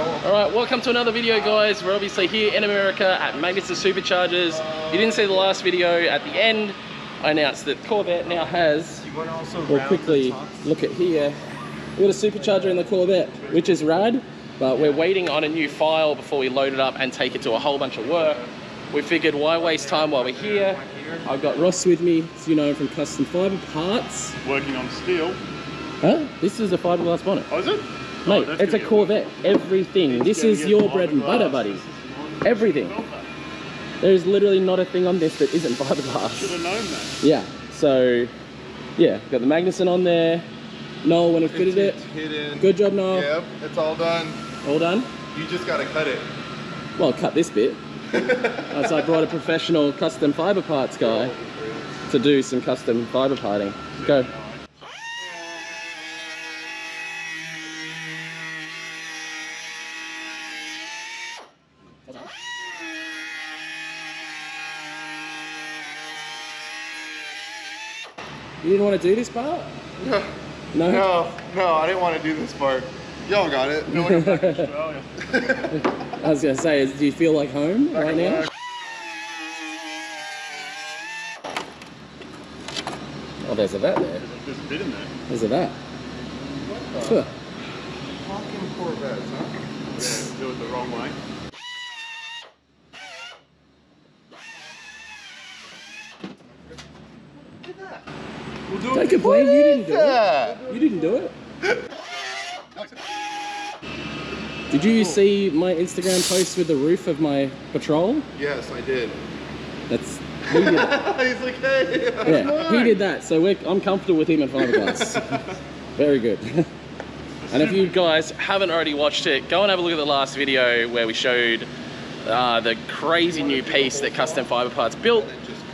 Alright, welcome to another video, guys. We're obviously here in America at Magnuson Superchargers. You didn't see the last video. At the end, I announced that Corvette now has, we'll quickly look at here, we've got a supercharger in the Corvette, which is rad, but we're waiting on a new file before we load it up and take it to a whole bunch of work. We figured, why waste time while we're here? I've got Ross with me, so you know him from Custom Fiber Parts. Working on steel. Huh? This is a fiberglass bonnet. Oh, is it? Mate, it's a Corvette. Everything. This is your bread and butter, buddy. Everything. There's literally not a thing on this that isn't fiberglass. Should have known that. Yeah. So, yeah, got the Magnuson on there. Noel went and fitted it. Hidden. Good job, Noel. Yep, it's all done. All done? You just gotta cut it. Well, cut this bit. So I brought a professional custom fiber parts guy to do some custom fiber parting. Go. You didn't want to do this part? No. No? No, I didn't want to do this part. Y'all got it. No one back in Australia. I was going to say, do you feel like home right now? Oh, there's a vat there. There's a bit in there. There's a vat. Fucking Corvettes, huh? Yeah, do it the wrong way. Don't complain, you didn't do it. You didn't do it. Did you see my Instagram post with the roof of my Patrol? Yes, I did. That's, he did that. He's like, hey. Yeah, he did that, so I'm comfortable with him in fiberglass. Very good. And if you guys haven't already watched it, go and have a look at the last video where we showed the crazy new piece that Custom Fiber Parts built,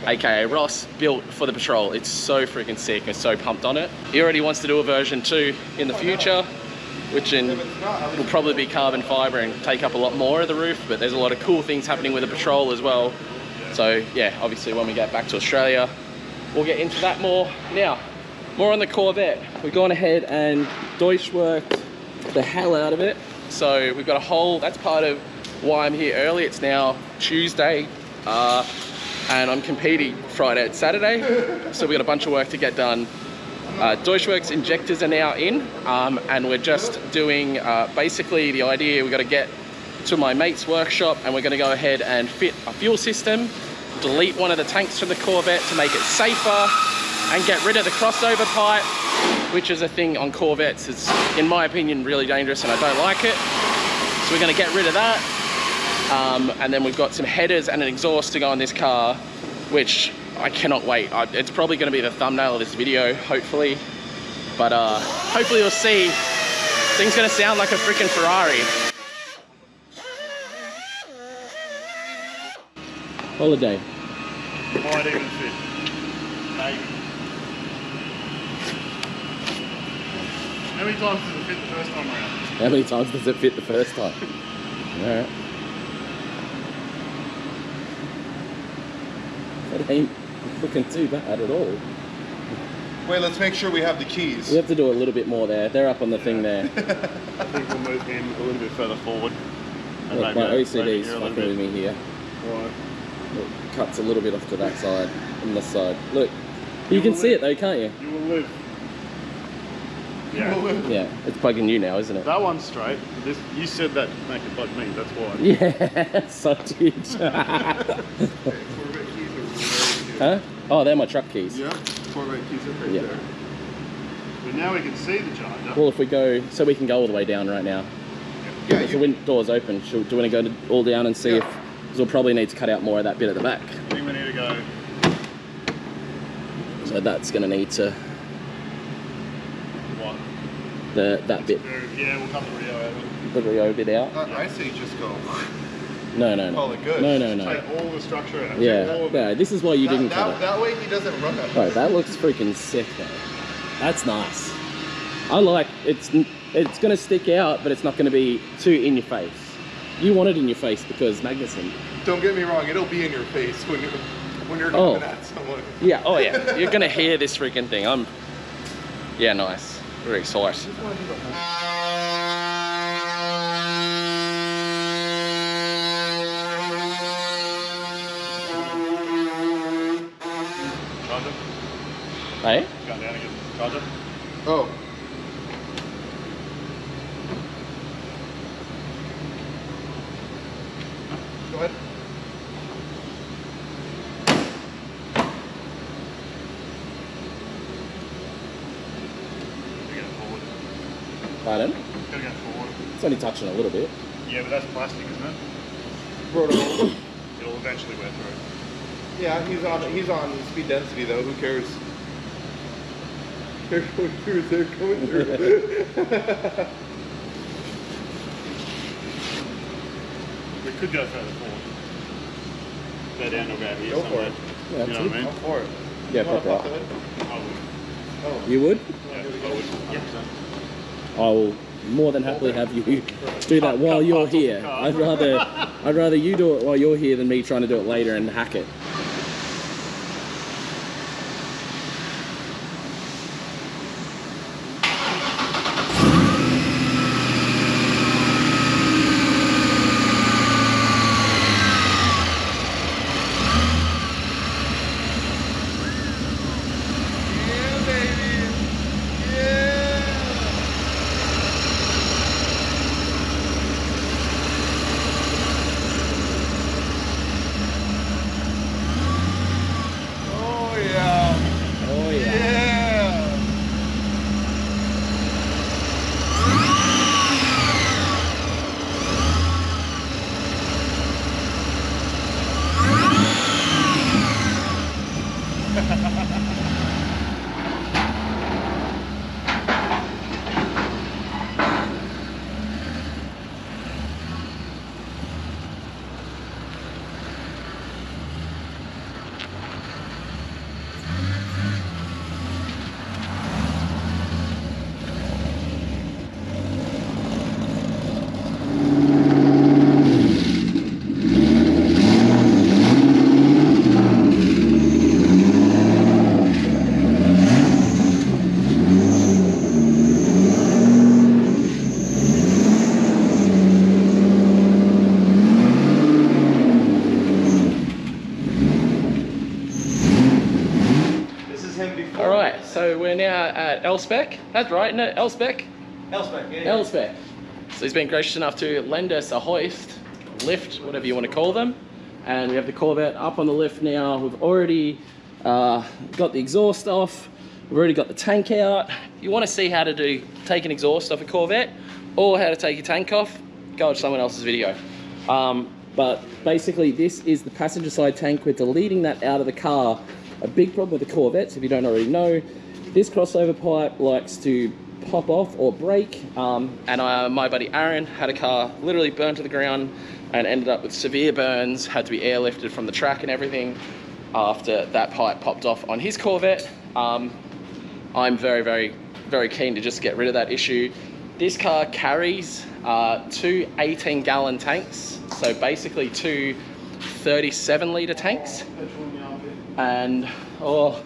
aka Ross built for the Patrol. It's so freaking sick and so pumped on it. He already wants to do a version 2 in the future, which will probably be carbon fiber and take up a lot more of the roof, but there's a lot of cool things happening with the Patrol as well. So yeah, obviously when we get back to Australia, we'll get into that more. Now, more on the Corvette. We've gone ahead and Deutsch worked the hell out of it. So we've got a whole, that's part of why I'm here early. It's now Tuesday, and I'm competing Friday and Saturday. So we've got a bunch of work to get done. Deutschwerks injectors are now in, and we're just doing, basically the idea, we've got to get to my mate's workshop and we're going to go ahead and fit a fuel system, delete one of the tanks from the Corvette to make it safer, and get rid of the crossover pipe, which is a thing on Corvettes. It's, in my opinion, really dangerous and I don't like it. So we're going to get rid of that. And then we've got some headers and an exhaust to go on this car, which I cannot wait. It's probably going to be the thumbnail of this video, hopefully. But hopefully you'll see. This thing's going to sound like a freaking Ferrari. Holiday. Might even fit. Maybe. How many times does it fit the first time around? How many times does it fit the first time? Alright. That ain't looking too bad at all. Wait, let's make sure we have the keys. We have to do a little bit more there. They're up on the thing there. I think we'll move him a little bit further forward. And Look, my OCD's fucking with me here. Right. It cuts a little bit off to that side, and this side. Look, you can see it though, can't you? You will live. Yeah. Yeah, it's bugging you now, isn't it? That one's straight. This, you said that to make it bug me, that's why. Yeah, such huge. Huh? Oh, they're my truck keys. Yeah, Corvette keys are right there. But now we can see the charger. Well, if we go, so we can go all the way down right now. Yeah, If the window door's open, do you want to go all down and see if, because we'll probably need to cut out more of that bit at the back. I think we need to go. So that's going to need to, What? that bit, Yeah, we'll cut the Rio over. the Rio bit out. I say just go. No, no, no. Call it good. No, no, no. Take all the structure out. Yeah, yeah, this is why you didn't cut it. That way he doesn't run that. Right, that looks freaking sick though. That's nice. I like, it's gonna stick out, but it's not gonna be too in your face. You want it in your face because Magnuson. Don't get me wrong, it'll be in your face when you're doing that someone. Yeah, oh yeah. You're gonna hear this freaking thing. Yeah, nice. Very excited. Hey? Go down and get the charger. Oh. Go ahead. Gotta get it forward. Pardon? Gotta go forward. It's only touching a little bit. Yeah, but that's plastic, isn't it? Roto. It'll eventually wear through. Yeah, he's on speed density though. Who cares? They're going through. They're going through. We could go further forward. Go down about here Go for somewhere. it. Yeah, You know what I mean? Go for it. Yeah, You wanna pop pop it it? I would. Oh. You would? Yeah, I would. 100%. I will more than happily have you do that while you're here. I'd rather you do it while you're here than me trying to do it later and hack it. Yeah, baby. Yeah. Oh yeah. Oh yeah. Yeah. This is him before. Alright, so we're now at Elspec. That's right, isn't it? Elspec? Elspec, yeah. Elspec. So he's been gracious enough to lend us a hoist, lift, whatever you want to call them. And we have the Corvette up on the lift now. We've already got the exhaust off. We've already got the tank out. If you want to see how to take an exhaust off a Corvette or how to take a tank off, go watch someone else's video. But basically this is the passenger side tank. We're deleting that out of the car. A big problem with the Corvettes, if you don't already know, this crossover pipe likes to pop off or break. My buddy Aaron had a car literally burned to the ground and ended up with severe burns, had to be airlifted from the track and everything after that pipe popped off on his Corvette. I'm very, very, very keen to just get rid of that issue. This car carries two 18-gallon tanks, so basically two 37-litre tanks. And, oh,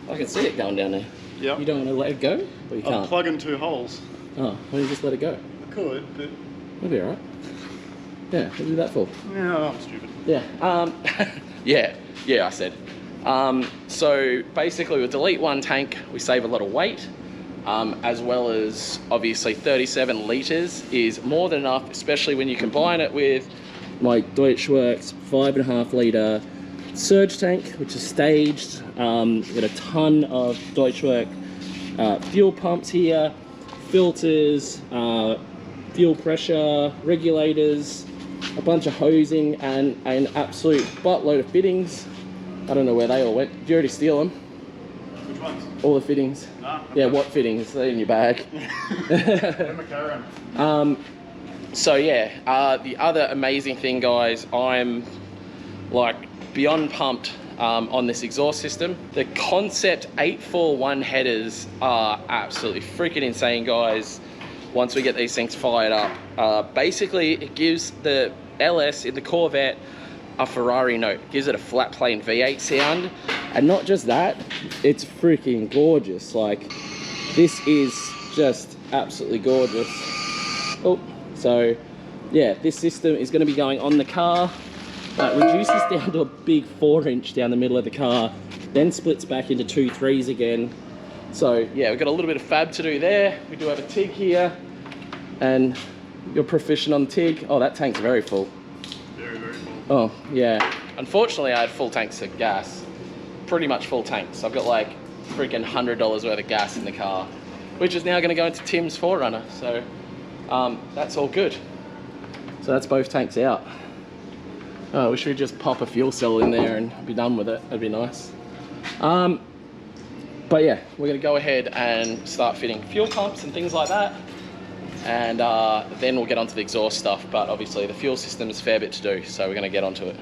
I can see it going down there. Yep. You don't want to let it go? Or you I'm can't? plugging 2 holes. Oh, why don't you just let it go? I could, but It'll be alright. Yeah, what do you do that for? yeah, I'm stupid. Yeah. Yeah, I said. So basically we'll delete one tank, we save a lot of weight, as well as obviously 37 litres is more than enough, especially when you combine it with my Deutschwerks 5.5 litre surge tank, which is staged. Got a ton of Deutschwerk fuel pumps here, filters, fuel pressure regulators, a bunch of hosing, and an absolute buttload of fittings. I don't know where they all went. Did you already steal them? Which ones? All the fittings. Nah. Yeah, what fittings? They're in your bag. They're McLaren. So yeah, the other amazing thing, guys, I'm like beyond pumped on this exhaust system. The Concept 841 headers are absolutely freaking insane, guys. Once we get these things fired up, basically it gives the LS in the Corvette a Ferrari note. It gives it a flat plane V8 sound, and not just that, it's freaking gorgeous. Like, this is just absolutely gorgeous. Oh, so yeah, this system is going to be going on the car. Reduces down to a big 4-inch down the middle of the car. then splits back into 2 3s again. So yeah, we've got a little bit of fab to do there. We do have a TIG here, and you're proficient on TIG. Oh, that tank's very full. Very, very full. Oh, yeah. Unfortunately, I had full tanks of gas. Pretty much full tanks. I've got like freaking $100 worth of gas in the car, which is now going to go into Tim's 4Runner. So that's all good. So that's both tanks out. Oh, we should just pop a fuel cell in there and be done with it. That'd be nice. But yeah, we're going to go ahead and start fitting fuel pumps and things like that. And then we'll get onto the exhaust stuff. But obviously the fuel system is a fair bit to do, so we're going to get onto it.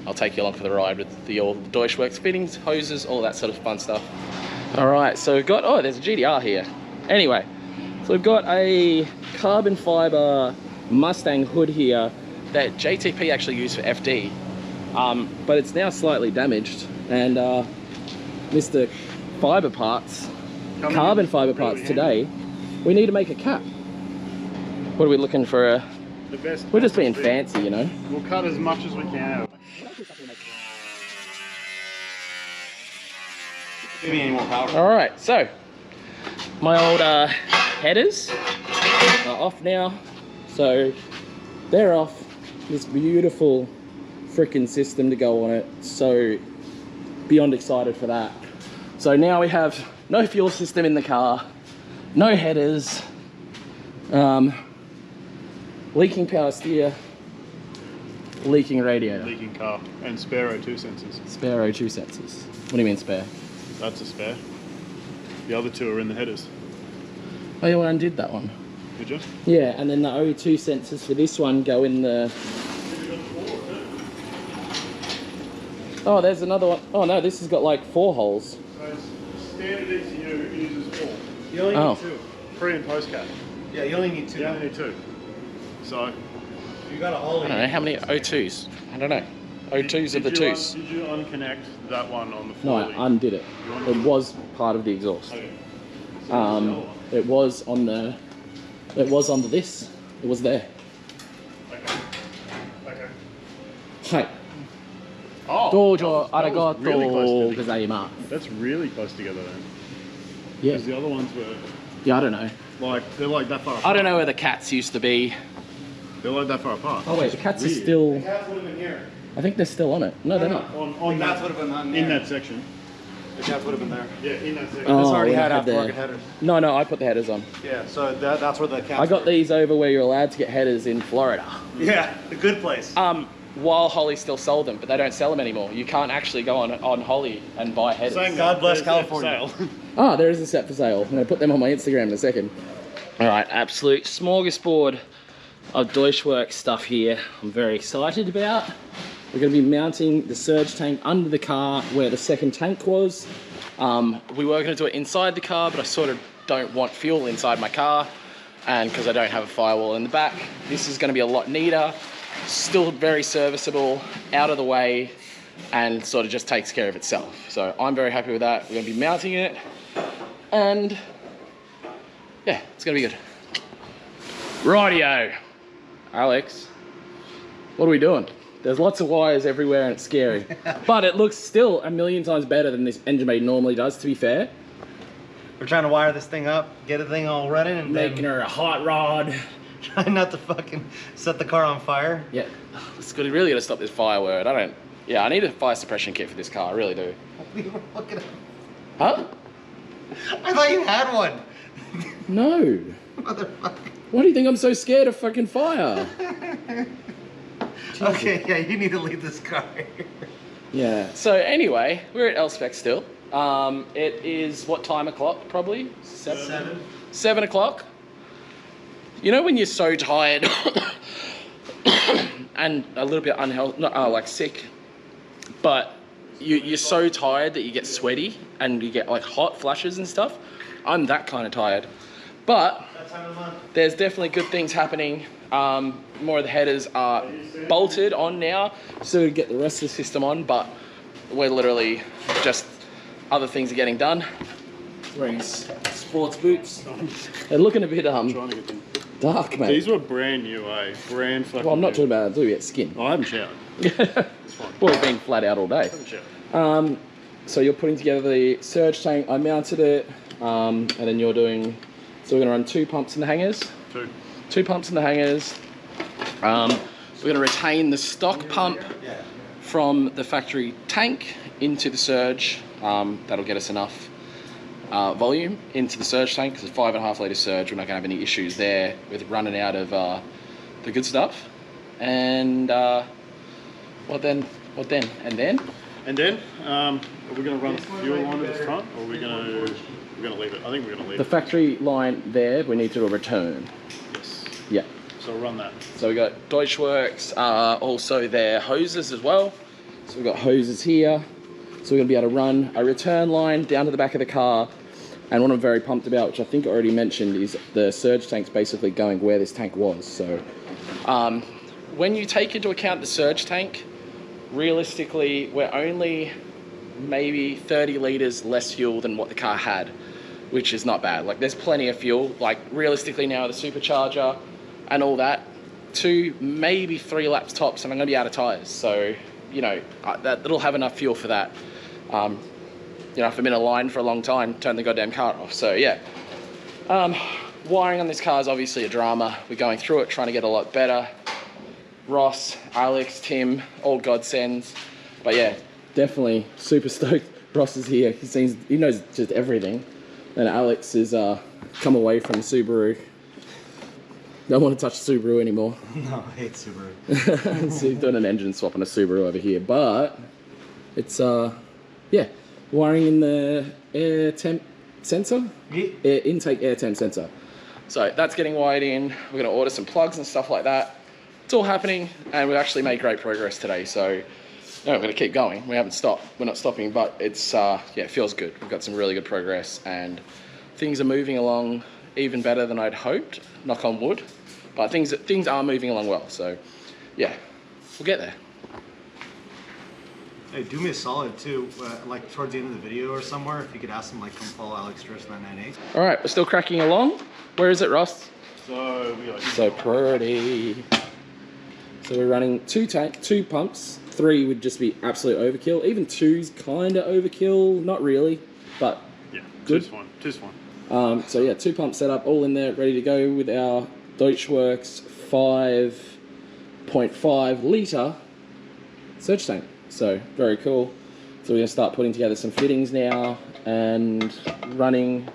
I'll take you along for the ride with the all Deutschwerks fittings, hoses, all that sort of fun stuff. All right, so we've got, oh, there's a GDR here. Anyway, so we've got a carbon fiber Mustang hood here that JTP actually used for FD, but it's now slightly damaged, and Mr. Fiber Parts, carbon fiber parts today, we need to make a cap. What are we looking for? The best. We're just being fancy, you know. We'll cut as much as we can out of it. Give me any more power. All right, so my old headers are off now, so they're off. This beautiful freaking system to go on it, so beyond excited for that. So now we have no fuel system in the car, no headers, leaking power steer, leaking radiator. Leaking car and spare O2 sensors. Spare O2 sensors. What do you mean spare? That's a spare. The other two are in the headers. Oh yeah, well, I undid that one. Did you? Yeah, and then the O2 sensors for this one go in the... Oh, there's another one. Oh no, this has got like 4 holes. So standard ECU uses 4. You only Oh. need 2. Pre and post cap. Yeah, you only need 2. You only need 2. So You got a hole I in don't know, how many O2s? I don't know. O2s of the did you 2s. did you unconnect that one on the No, floor? I undid it. It was part of the exhaust. Okay. It was on the... It was under this. It was there. Okay. Okay. Hey. Oh, Dojo that was really close arigato together. gozaimasu. That's really close together then. Yeah. Because the other ones were Yeah, I don't know. like, they're like that far apart. I don't know where the cats used to be. They're like that far apart. Oh wait, the cats are Weird. still... Cats would have been here. I think they're still on it. No, they're not. On The cats that, would have been on in there. that section. The cats would have been there. Yeah, in that section. Oh, This already we had had aftermarket the- headers. No, I put the headers on. Yeah, so that's where the cats I got were. these over where you're allowed to get headers in Florida. Yeah, the good place. While Holly still sold them, but they don't sell them anymore. You can't actually go on Holly and buy headers. Saying God that, bless they're set for California. sale. Ah, there is a set for sale. I'm going to put them on my Instagram in a second. All right, absolute smorgasbord of Deutschwerks stuff here. I'm very excited about. We're going to be mounting the surge tank under the car where the second tank was. We were going to do it inside the car, but I sort of don't want fuel inside my car, and because I don't have a firewall in the back. This is going to be a lot neater, still very serviceable, out of the way, and sort of just takes care of itself. So I'm very happy with that. We're going to be mounting it, and yeah, it's going to be good. Rightio. Alex, what are we doing? There's lots of wires everywhere and it's scary. But it looks still a million times better than this engine bay normally does, to be fair. We're trying to wire this thing up, get the thing all running, and Making her a hot rod. trying not to fucking set the car on fire. Yeah, it's good. Really got to stop this fire word. I need a fire suppression kit for this car, I really do. We were looking at... Huh? I thought you had one. No. Motherfucker. Why do you think I'm so scared of fucking fire? Okay, yeah, you need to leave this car. Yeah. So anyway, we're at Elspec still. It is what time o'clock? Probably 7 o'clock. You know when you're so tired and a little bit unhealthy, like sick, but you're so tired that you get sweaty and you get like hot flashes and stuff. I'm that kind of tired, but That time of the month. there's definitely good things happening. More of the headers are bolted on now, so we get the rest of the system on, but we're literally just, other things are getting done. Wearing sports boots. They're looking a bit Trying to get them. dark, mate. These were brand new, Brand fucking Well, I'm not new. talking about it, do we get skin? Oh, I haven't showered. It's fine. Well, we've been flat out all day. I haven't showered. So you're putting together the surge tank. I mounted it, and then you're doing. So we're going to run 2 pumps in the hangers. Two pumps in the hangers. We're going to retain the stock pump from the factory tank into the surge. That'll get us enough volume into the surge tank, because it's 5.5 litre surge. We're not going to have any issues there with running out of the good stuff. And what then? And then, are we going to run fuel line at the front, or are we going to leave it? I think we're going to leave the it. factory line there, we need to do a return. Yes. Yeah. So we'll run that. So we got Deutschworks, also their hoses as well. So we've got hoses here. So we're going to be able to run a return line down to the back of the car. And what I'm very pumped about, which I think I already mentioned, is the surge tank's basically going where this tank was. So when you take into account the surge tank, realistically, we're only maybe 30 litres less fuel than what the car had, which is not bad. Like, there's plenty of fuel. Like, realistically now, the supercharger and all that, 2, maybe 3 laps tops, and I'm going to be out of tyres. So, you know, that'll have enough fuel for that. You know, if I'm in a line for a long time, turn the goddamn car off. So, yeah. Wiring on this car is obviously a drama. We're going through it, trying to get a lot better. Ross, Alex, Tim, all godsends. But yeah, definitely super stoked. Ross is here. He knows just everything. And Alex is come away from Subaru. Don't want to touch Subaru anymore. No, I hate Subaru. So he's doing an engine swap on a Subaru over here. But it's yeah, wiring in the air temp sensor, air intake air temp sensor. So that's getting wired in. We're going to order some plugs and stuff like that. It's all happening, and we've actually made great progress today. So no, we're going to keep going. We haven't stopped. We're not stopping, but it's yeah, it feels good. We've got some really good progress, and things are moving along even better than I'd hoped. Knock on wood, but things are moving along well. So yeah, we'll get there. Hey, do me a solid too, like towards the end of the video or somewhere, if you could ask them, like, come follow Alex Dress 998. All right, we're still cracking along. Where is it, Ross? So we got So pretty. So we're running 2 pumps. 3 would just be absolute overkill. Even 2's kind of overkill, not really, but yeah, good. Two's fine. So yeah, 2 pumps set up, all in there, ready to go with our Deutschworks 5.5 litre surge tank. So very cool. So we're gonna start putting together some fittings now and running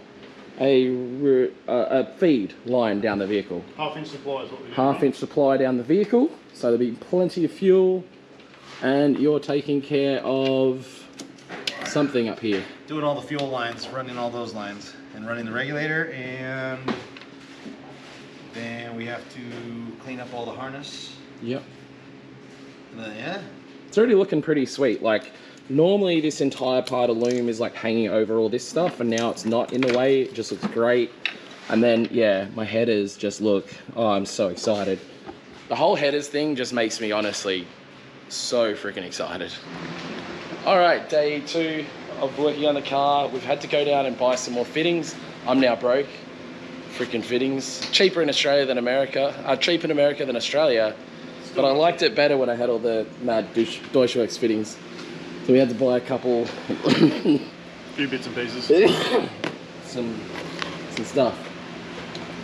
a feed line down the vehicle. 1/2 inch supply is what we're doing. 1/2 inch supply down the vehicle, so there'll be plenty of fuel, and you're taking care of something up here. Doing all the fuel lines, running all those lines, and running the regulator, and then we have to clean up all the harness. Yep. And then, yeah. It's already looking pretty sweet. Like, normally this entire part of loom is like hanging over all this stuff, and now it's not in the way. It just looks great. And then, yeah, my headers just look, oh, I'm so excited. The whole headers thing just makes me honestly so freaking excited. All right, day 2 of working on the car. We've had to go down and buy some more fittings. I'm now broke. Freaking fittings. Cheaper in Australia than America. Cheaper in America than Australia. But I liked it better when I had all the mad Deutschworks fittings. So we had to buy a couple. Few bits and pieces. some stuff.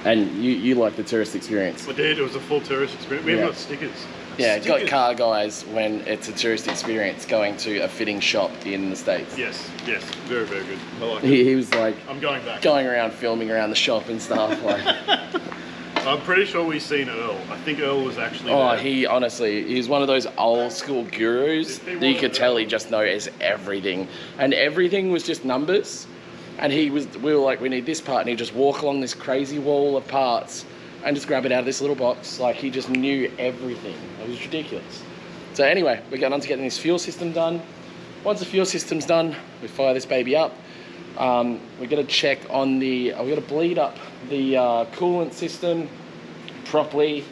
And you like the tourist experience. I did. It was a full tourist experience. We have got stickers. Yeah, it's got car guys when it's a tourist experience going to a fitting shop in the States. Yes, very, very good. I like it. He was like, I'm going back. Going around filming around the shop and stuff. Like, I'm pretty sure we've seen Earl. I think Earl was actually oh, there. he's one of those old school gurus that you could tell he just knows everything. And everything was just numbers. And we were like, we need this part, and he'd just walk along this crazy wall of parts and just grab it out of this little box. Like, he just knew everything. It was ridiculous. So anyway, we're going on to getting this fuel system done. Once the fuel system's done, we fire this baby up. We're going to check on we're going to bleed up the coolant system properly.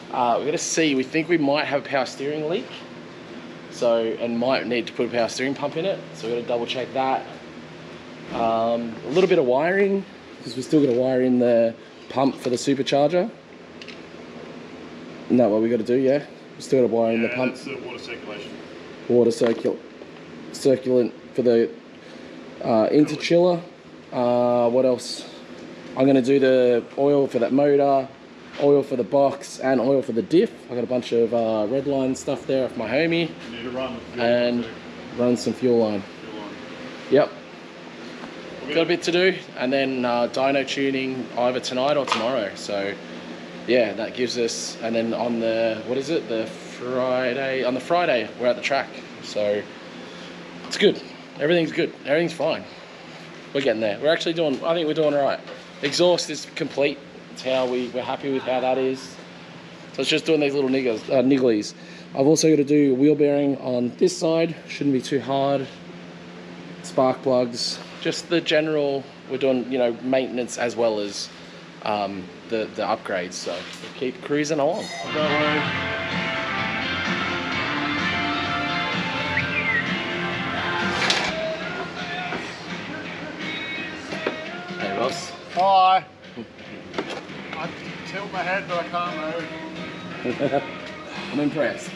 We're going to see, we think we might have a power steering leak. So, and might need to put a power steering pump in it. So we're going to double check that. A little bit of wiring, because we're still going to wire in the pump for the supercharger. Isn't that what we got to do? Yeah, we're still got to wire in the pump. That's the water circulation. Water circulant for the interchiller. What else? I'm going to do the oil for that motor, oil for the box, and oil for the diff. I got a bunch of Redline stuff there off my homie. You need to run the fuel And line run some fuel line. fuel line. Yep. Got a bit to do, and then dyno tuning either tonight or tomorrow. So yeah, that gives us, and then on the, what is it, the Friday, on the Friday we're at the track. So it's good, everything's good, everything's fine. We're getting there. We're actually doing, I think we're doing all right. Exhaust is complete. It's how we're happy with how that is. So it's just doing these little nigglies. I've also got to do wheel bearing on this side. Shouldn't be too hard. Spark plugs, just the general. We're doing, you know, maintenance as well as the upgrades. So we'll keep cruising along. Hey Ross. Hi. I tilt my head, but I can't move. I'm impressed.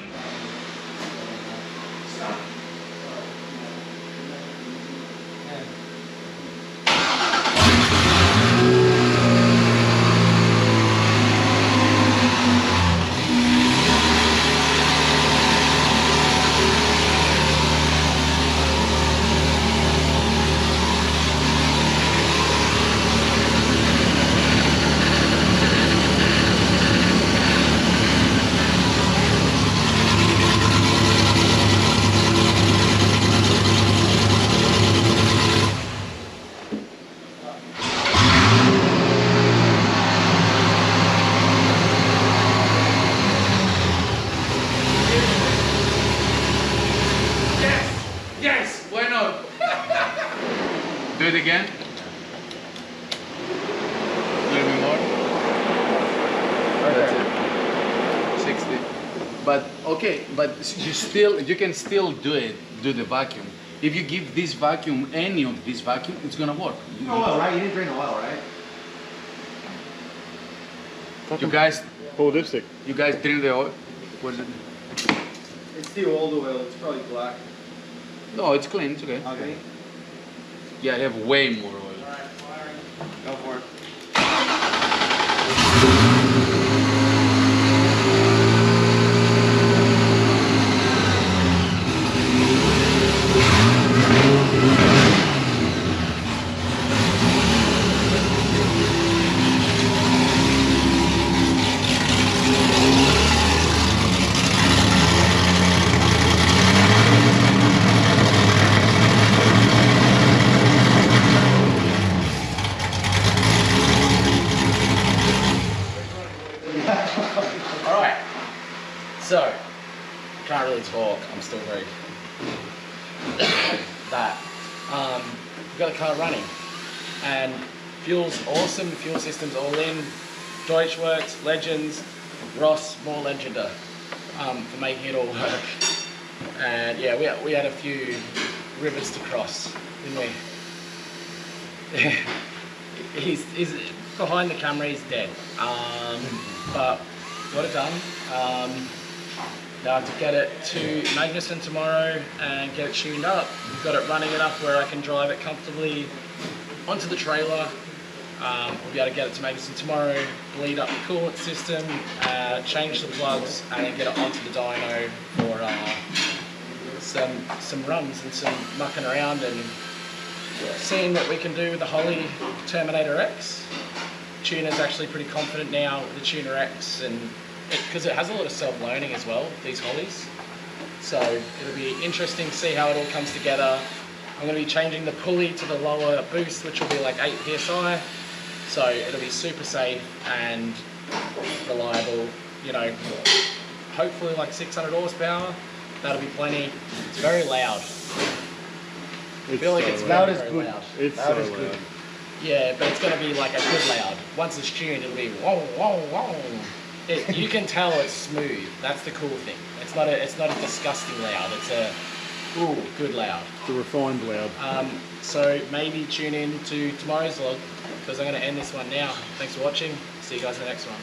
Yes, why not? Do it again. A little bit more. That's it. 60. But okay, but you can still do the vacuum. If you give this vacuum, any of this vacuum, it's gonna work. Oil, right? You didn't drain the oil, right? You guys Pull dipstick. drink the oil. What is it? It's the old oil. It's probably black. No, it's clean. It's okay. Okay. Yeah, I have way more oil. Go for it. Alright, so, can't really talk, I'm still very that. We've got the car running, and fuel's awesome, the fuel system's all in, Deutschworks, Legends, Ross, more Legender, for making it all work. And yeah, we had a few rivers to cross, didn't we? he's behind the camera, he's dead. But got it done. Now I have to get it to Magnuson tomorrow and get it tuned up. We've got it running enough where I can drive it comfortably onto the trailer. We'll be able to get it to Magnuson tomorrow, bleed up the coolant system, change the plugs, and then get it onto the dyno for some runs and some mucking around and seeing what we can do with the Holly Terminator X. Tuner's actually pretty confident now with the Tuner X, and because it has a lot of self-learning as well, these Hollies. So it'll be interesting to see how it all comes together. I'm going to be changing the pulley to the lower boost, which will be like 8 psi. So it'll be super safe and reliable. You know, hopefully like 600 horsepower. That'll be plenty. It's very loud. I feel like it's Loud very, is very good. loud. It's Loud so is good. loud. Yeah, but it's going to be like a good loud. Once it's tuned, it'll be whoa, whoa, whoa. You can tell it's smooth. That's the cool thing. It's not a disgusting loud. It's a good loud. It's a refined loud. So maybe tune in to tomorrow's vlog because I'm going to end this one now. Thanks for watching. See you guys in the next one.